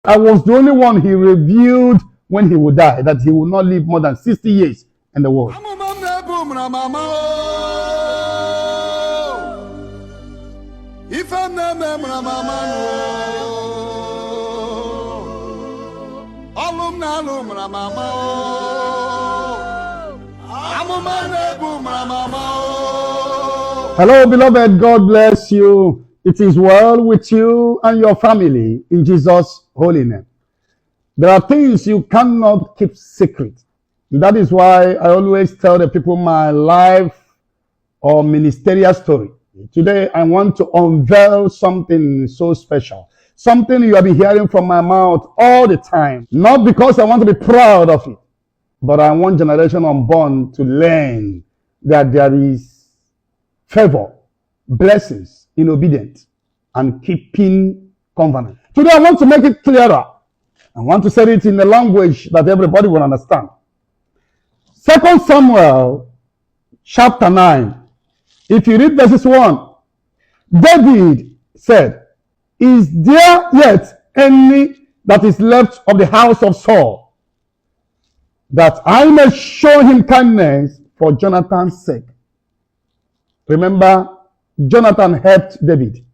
I was the only one he revealed when he would die, that he would not live more than 60 years in the world. Hello, beloved. God bless you. It is well with you and your family in Jesus' holy name. There are things you cannot keep secret. That is why I always tell the people my life or ministerial story. Today, I want to unveil something so special. Something you have been hearing from my mouth all the time. Not because I want to be proud of it, but I want generation unborn to learn that there is favor, blessings in obedience and keeping covenant. Today, I want to make it clearer. I want to say it in a language that everybody will understand. 2 Samuel chapter 9. If you read verses 1, David said, "Is there yet any that is left of the house of Saul, that I may show him kindness for Jonathan's sake?" Remember, Jonathan helped David.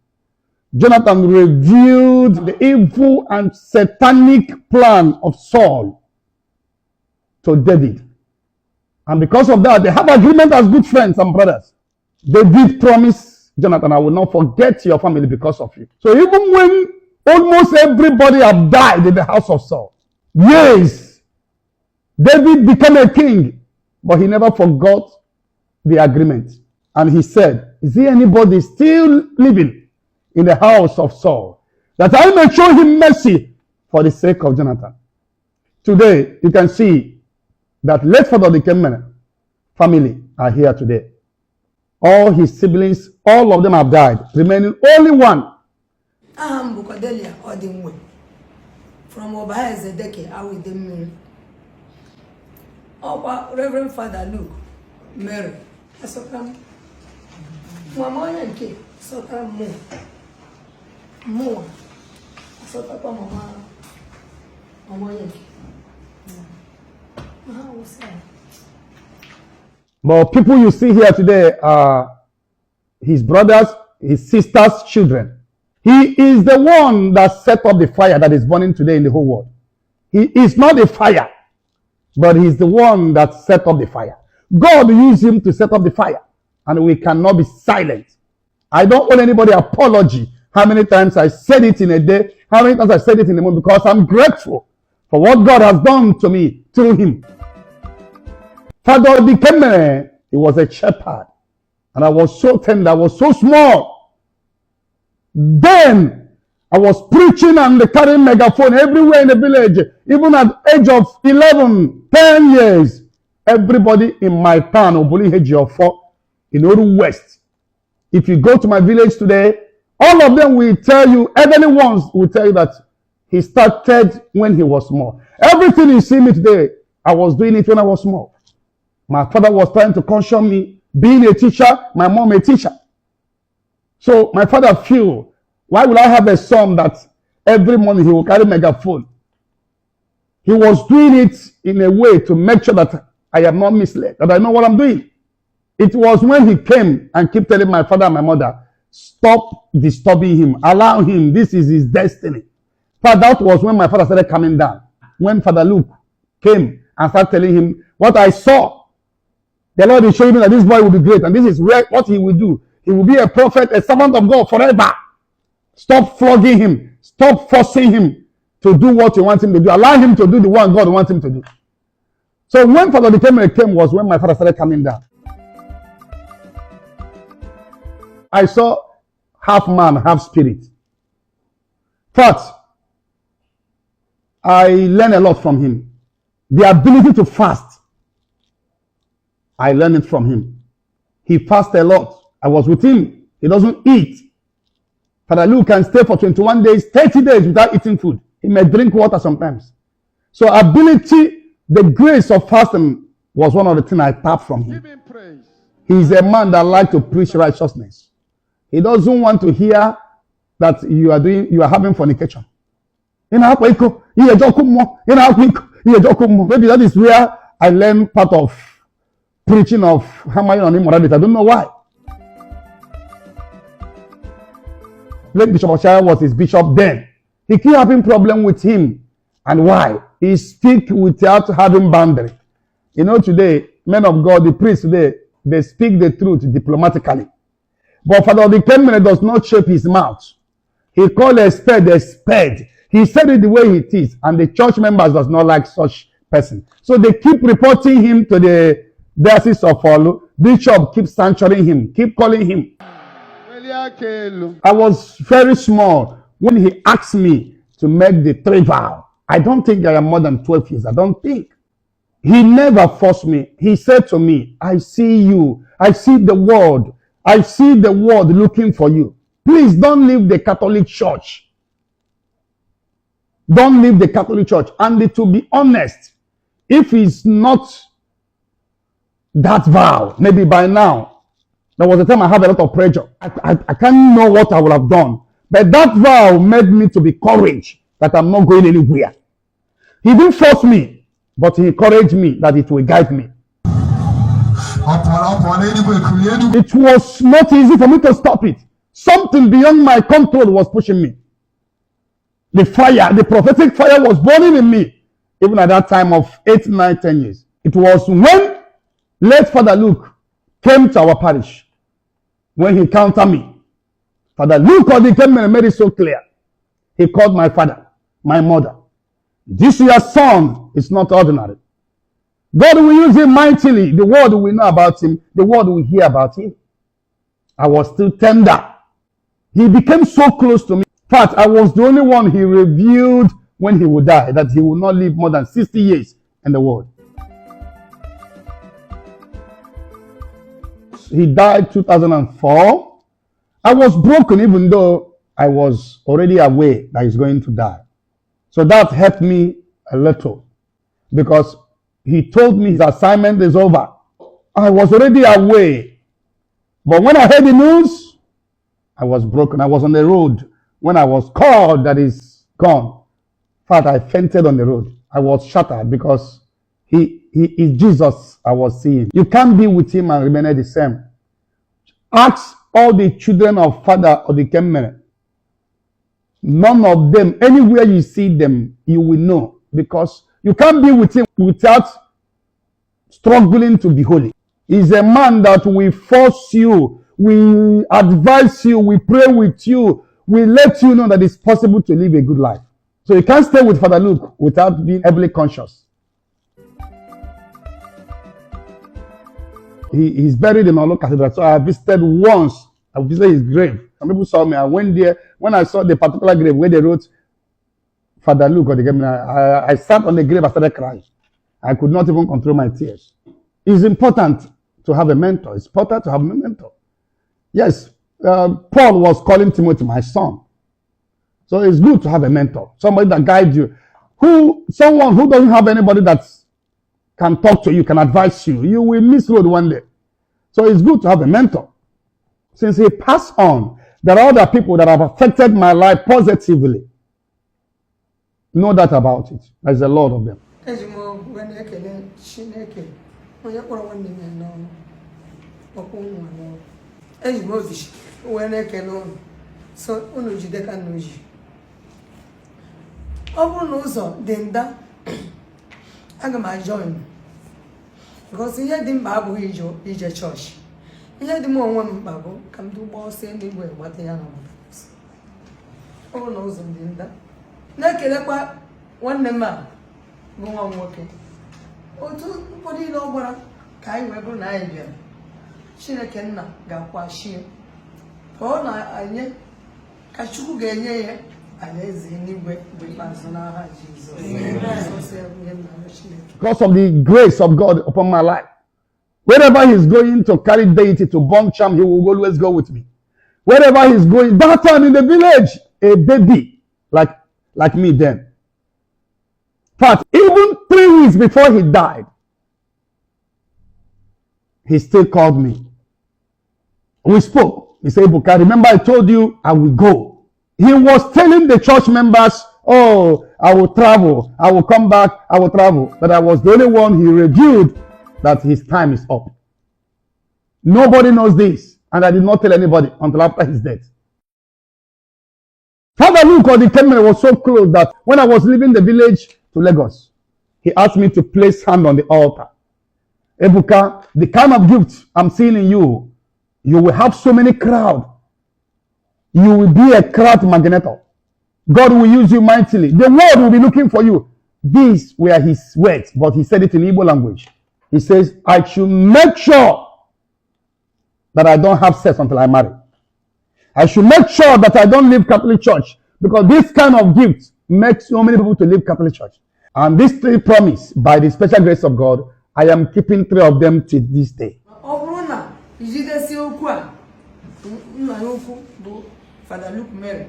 Jonathan revealed the evil and satanic plan of Saul to David. And because of that, they have agreement as good friends and brothers. David promised Jonathan, "I will not forget your family because of you." So even when almost everybody have died in the house of Saul, yes, David became a king, but he never forgot the agreement. And he said, "Is there anybody still living in the house of Saul, that I may show him mercy for the sake of Jonathan?" Today, you can see that late Father Dikemene family are here today. All his siblings, all of them have died, remaining only one. From Obaya Zedeke, I will them. Reverend Father Luke, Mary, so come. Mama and Kate, so come more. So Papa Mama, Mama and Kate. But people you see here today are his brothers, his sisters' children. He is the one that set up the fire that is burning today in the whole world. He is not a fire, but he is the one that set up the fire. God used him to set up the fire, and we cannot be silent. I don't owe anybody apology how many times I said it in a day, how many times I said it in a month, because I'm grateful for what God has done to me through him. Father Dikemene, he was a shepherd, and I was so tender, I was so small. Then I was preaching and carrying megaphone everywhere in the village, even at the age of 11, 10 years. Everybody in my town, Oboli Hejiofo, in Oru West. If you go to my village today, all of them will tell you, elderly ones will tell you that he started when he was small. Everything you see me today, I was doing it when I was small. My father was trying to caution me, being a teacher, my mom a teacher. So my father feel, why will I have a son that every morning he will carry megaphone? He was doing it in a way to make sure that I am not misled, that I know what I'm doing. It was when he came and kept telling my father and my mother, "Stop disturbing him, allow him, this is his destiny." But that was when my father started coming down. When Father Luke came and started telling him what I saw. The Lord is showing me that this boy will be great, and this is what he will do. He will be a prophet, a servant of God forever. Stop flogging him. Stop forcing him to do what you want him to do. Allow him to do the one God wants him to do. So when Father Dikemene came was when my father started coming down. I saw half man, half spirit. But I learned a lot from him. The ability to fast, I learned it from him. He fasted a lot. I was with him. He doesn't eat. Father Luke can stay for 21 days, 30 days without eating food. He may drink water sometimes. So ability, the grace of fasting was one of the things I tapped from him. He's a man that likes to preach righteousness. He doesn't want to hear that you are having fornication. Maybe that is where I learned part of preaching of hammering on immorality. I don't know why. Late Bishop Oshaya was his bishop then. He keep having problem with him. And why? He speak without having boundary. You know, today, men of God, the priests today, they speak the truth diplomatically. But Father Odikemene does not shape his mouth. He called a spade a spade. He said it the way it is, and the church members does not like such person. So they keep reporting him to the diocese of Olu. Bishop keeps censuring him, keep calling him. I was very small when he asked me to make the 3 vow. I don't think I am more than 12 years. I don't think. He never forced me. He said to me, I see you. I see the world. I see the world looking for you. Please don't leave the Catholic Church. Don't leave the Catholic Church. And to be honest, if it's not that vow, maybe by now, there was a time I had a lot of pressure. I can't know what I would have done. But that vow made me to be courage that I'm not going anywhere. He didn't force me, but he encouraged me that it will guide me. It was not easy for me to stop it. Something beyond my control was pushing me. The fire, the prophetic fire was burning in me, even at that time of 8, 9, 10 years. It was when late Father Luke came to our parish, when he encountered me. Father Luke came and made it so clear. He called my father, my mother. This your son is not ordinary. God will use him mightily. The world will know about him. The world will hear about him. I was still tender. He became so close to me. In fact, I was the only one he revealed when he would die, that he would not live more than 60 years in the world. He died 2004. I was broken even though I was already aware that he's going to die. So that helped me a little because he told me his assignment is over. I was already aware. But when I heard the news, I was broken. I was on the road. When I was called that he's gone, in fact, I fainted on the road. I was shattered because he is Jesus I was seeing. You can't be with him and remain the same. Ask all the children of Father Odikemene. None of them, anywhere you see them, you will know. Because you can't be with him without struggling to be holy. He's a man that will force you, will advise you, will pray with you, will let you know that it's possible to live a good life. So you can't stay with Father Luke without being heavily conscious. He's buried in Olu Cathedral. So I visited once. I visited his grave. Some people saw me. I went there. When I saw the particular grave where they wrote Father Luke or the grave, I sat on the grave. I started crying. I could not even control my tears. It's important to have a mentor. It's important to have a mentor. Yes, Paul was calling Timothy my son. So it's good to have a mentor. Somebody that guides you. Someone who doesn't have anybody that can talk to you, can advise you. You will miss road one day. So it's good to have a mentor. Since he passed on, there are other people that have affected my life positively. Know that about it. There's a lot of them. Aga m join because ihe dị mkpa abụghị ije chọọchị. Ihe dị m onwe m mkpa bụ ka m dugbo ọsọ eluigwe gbata ya n'obodo. Ọ bụrụ na ụzọ dị nda. Na-ekelekwa nwanne m a bụ nwa m nwoke. Otu ụfọdụ ile ọ gbara ka anyị wee bụrụ na anyị bịara. Chineke nna ga-akwashie. Ka ọ na-anye ka Chukwu ga-enye ya because of the grace of God upon my life. Wherever he's going to carry deity to bomb charm, he will always go with me. Wherever he's going, that time in the village, a baby like me then. But even 3 weeks before he died, he still called me. We spoke. He said, Ebuka, remember I told you I will go. He was telling the church members oh, I will travel, I will come back, I will travel. But I was the only one he revealed that his time is up. Nobody knows this, and I did not tell anybody until after his death. Father Luke or the camera was so close that when I was leaving the village to Lagos, he asked me to place hand on the altar. Ebuka, the kind of gift I'm seeing in you, you will have so many crowd. You will be a crowd magnetor. God will use you mightily. The world will be looking for you. These were his words, but he said it in Igbo language. He says, I should make sure that I don't have sex until I marry. I should make sure that I don't leave Catholic Church, because this kind of gift makes so many people to leave Catholic Church. And these three promise, by the special grace of God, I am keeping three of them to this day. Father Luke Mary.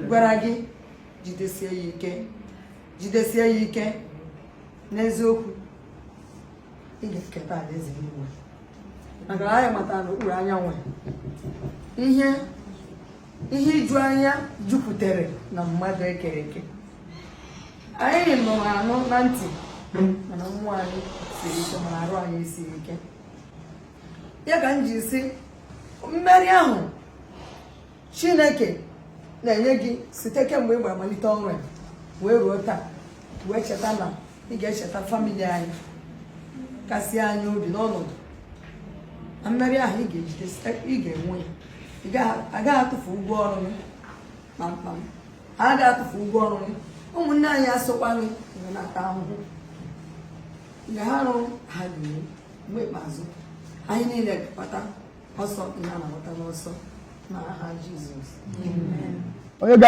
Gwaragi, jidesie yike, n'eziokwu. Ige keta alaeze n'igwe. Maka anyị matara n'okpuru anyanwụ. Ihe iju anya jupụtere na mmadụ ekere eke. Anyị nọ anọ na ntị, mana mmụọ anyị siri ike, mana arụ anyị siri ike. Ya ka m ji sị, mmeri ahụ Chineke na-enye gị site kemgbe ị gbamalite ọrụ wee ruo taa, wee cheta na ị ga-echeta famili anyị, kasị anyị obi n'ọnọdụ na mmeri ahụ ị ga-enwe ya. Ị gaghị atụfu ụgwọ ọrụ gị na mkpa m, a gaghị atụfu ụgwọ ọrụ gị. Ụmụnne anyị asụkwa gị mgbe na-ata ahụhụ, mgbe ha rụrụ ha ga-eri mgbe ikpeazụ anyị niile kpata ọsọ ihe a na-agbata n'ọsọ. Amen. When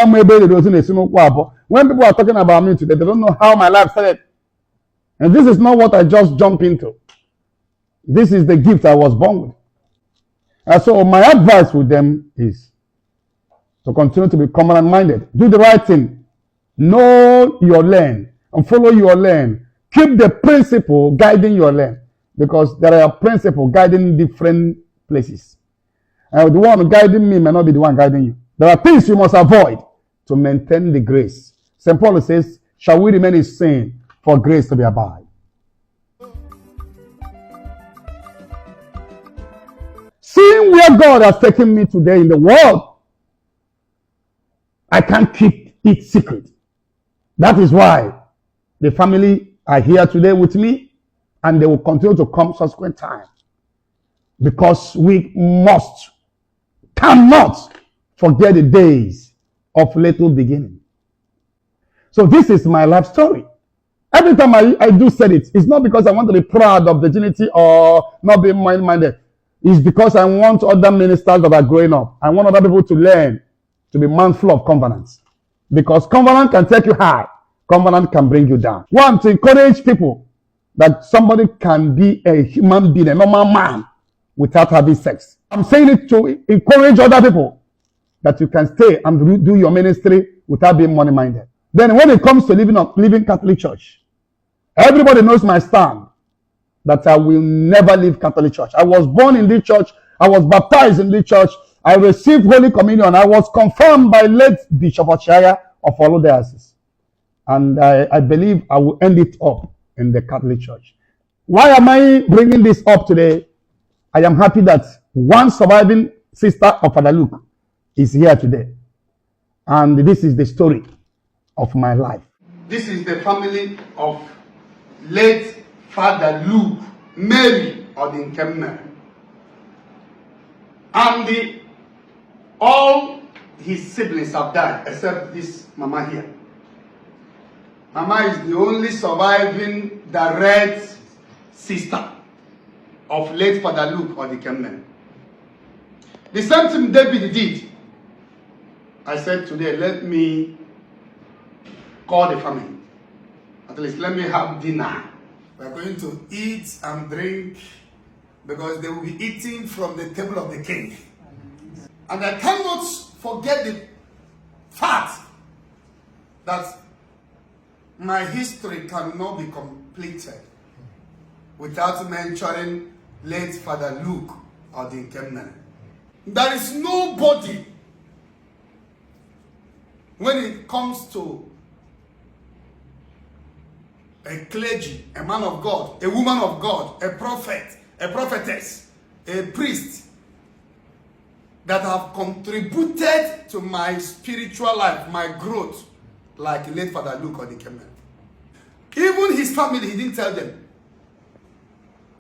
people are talking about me today, they don't know how my life started. And this is not what I just jumped into. This is the gift I was born with. And so my advice with them is to continue to be covenant-minded. Do the right thing. Know your lane and follow your lane. Keep the principle guiding your lane, because there are principles guiding different places. And the one guiding me may not be the one guiding you. There are things you must avoid to maintain the grace. St. Paul says, shall we remain in sin for grace to be abide? Seeing where God has taken me today in the world, I can't keep it secret. That is why the family are here today with me, and they will continue to come subsequent time. Because we cannot forget the days of little beginning. So this is my life story. Every time I do say it, it's not because I want to be proud of virginity or not being mind-minded. It's because I want other ministers that are growing up. I want other people to learn to be mindful of covenants. Because covenant can take you high. Covenant can bring you down. One, to encourage people that somebody can be a human being, a normal man, without having sex. I'm saying it to encourage other people that you can stay and do your ministry without being money-minded. Then when it comes to living Catholic Church, everybody knows my stand, that I will never leave Catholic Church. I was born in this church. I was baptized in this church. I received Holy Communion. I was confirmed by late Bishop Ochaya of Olu Diocese. And I believe I will end it up in the Catholic Church. Why am I bringing this up today? I am happy that one surviving sister of Father Luke is here today. And this is the story of my life. This is the family of late Father Luke, Mary Odinkemmer. And all his siblings have died except this mama here. Mama is the only surviving direct sister of late Father Luke Odinkemmer. The same thing David did. I said today, let me call the family. At least let me have dinner. We're going to eat and drink because they will be eating from the table of the king. And I cannot forget the fact that my history cannot be completed without mentioning late Father Luke Odinkemmer. There is nobody when it comes to a clergy, a man of God, a woman of God, a prophet, a prophetess, a priest that have contributed to my spiritual life, my growth, like late Father Luke or the Kemen. Even his family, he didn't tell them.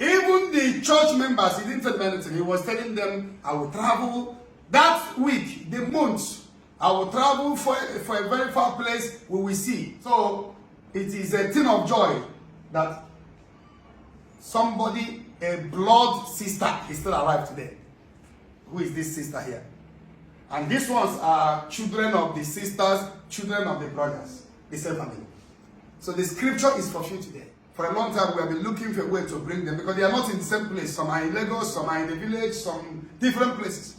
Even the church members, he didn't tell them anything. He was telling them, I will travel that week, the month, I will travel for a very far place, we will see. So it is a thing of joy that somebody, a blood sister, is still alive today. Who is this sister here? And these ones are children of the sisters, children of the brothers, the same family. So the scripture is fulfilled today. For a long time, we have been looking for a way to bring them because they are not in the same place. Some are in Lagos, some are in the village, some different places.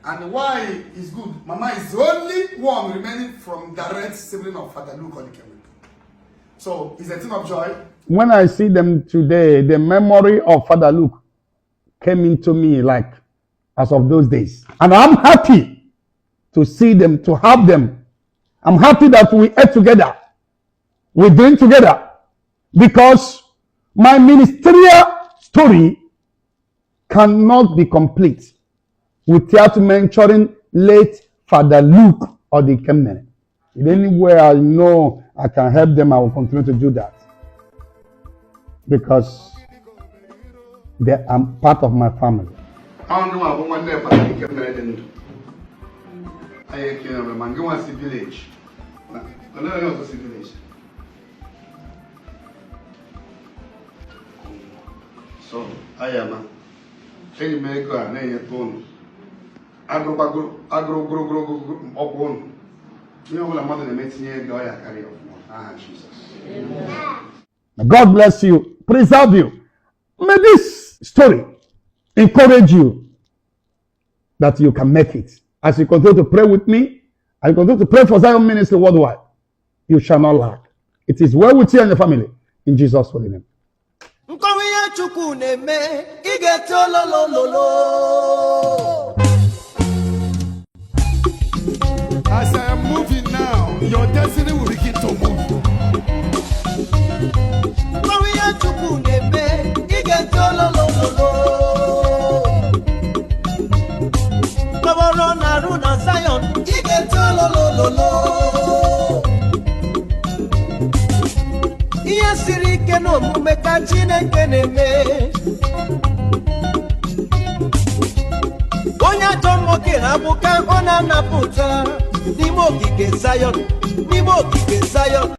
And why is good? Mama is the only one remaining from direct sibling of Father Luke or the Kemen. So it's a thing of joy. When I see them today, the memory of Father Luke came into me like as of those days. And I'm happy to see them, to have them. I'm happy that we ate together. We drink together. Because my ministerial story cannot be complete without mentioning late Father Luke or the Kemen. In any way I know I can help them, I will continue to do that. Because they are part of my family. I don't know one day Father Luke Kemen. I can remember going to the village. I don't know the village. So I am any maker and any tone. Agro you know what I'm mother makes near go I carry off. Jesus. God bless you, preserve you. May this story encourage you that you can make it. As you continue to pray with me, as you continue to pray for Zion Ministry worldwide, you shall not lack. It is well with you and your family. In Jesus' holy name. As I am moving now, your destiny will begin to move. Onya tomo kirabuka ona naputa Nimo kike Zion